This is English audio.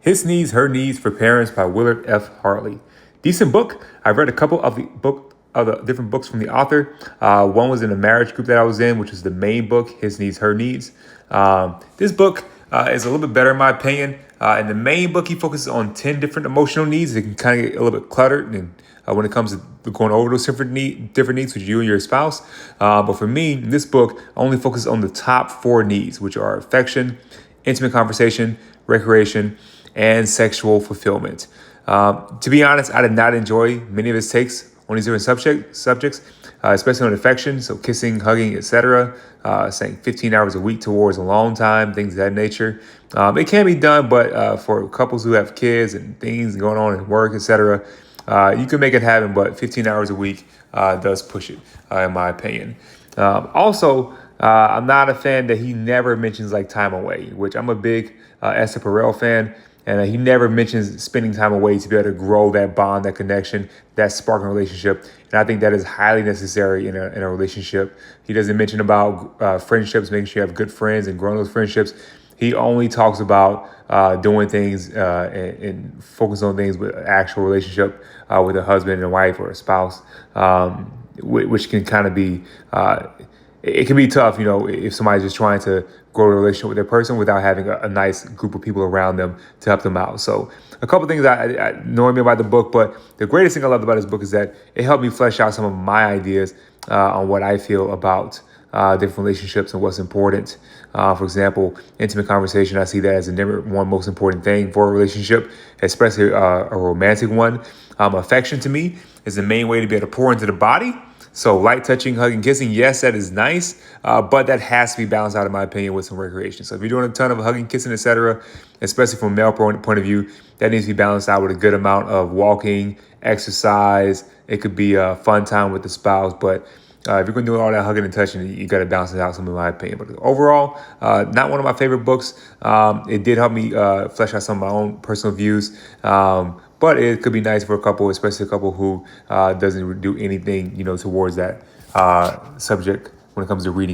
His Needs, Her Needs for Parents by Willard Harley. Decent book. I've read a couple of the different books from the author. One was in a marriage group that I was in, which is the main book, His Needs, Her Needs. This book is a little bit better in my opinion. In the main book, he focuses on 10 different emotional needs. It can kind of get a little bit cluttered and when it comes to going over those different needs with you and your spouse. But for me, this book only focuses on the top 4 needs, which are affection, intimate conversation, recreation, and sexual fulfillment. To be honest, I did not enjoy many of his takes on these different subjects, especially on affection, so kissing, hugging, etc. Saying 15 hours a week towards a long time, things of that nature. It can be done, but for couples who have kids and things going on at work, etc., you can make it happen, but 15 hours a week does push it, in my opinion. Also, I'm not a fan that he never mentions like time away, which I'm a big Esther Perel fan. And he never mentions spending time away to be able to grow that bond, that connection, that sparking relationship. And I think that is highly necessary in a relationship. He doesn't mention about friendships, making sure you have good friends and growing those friendships. He only talks about doing things and focus on things with actual relationship with a husband and a wife or a spouse, which can kind of be, it can be tough, if somebody's just trying to grow a relationship with their person without having a nice group of people around them to help them out. So a couple things I know about the book, but the greatest thing I loved about this book is that it helped me flesh out some of my ideas on what I feel about different relationships and what's important. For example, intimate conversation, I see that as the number one most important thing for a relationship, especially a romantic one. Affection to me is the main way to be able to pour into the body. So light touching, hugging, kissing, yes, that is nice, but that has to be balanced out, in my opinion, with some recreation. So if you're doing a ton of hugging, kissing, etc., especially from a male point of view, that needs to be balanced out with a good amount of walking, exercise. It could be a fun time with the spouse, but if you're going to do all that hugging and touching, you got to balance it out, some in my opinion. But overall, not one of my favorite books. It did help me flesh out some of my own personal views. But it could be nice for a couple, especially a couple who doesn't do anything, towards that subject when it comes to reading.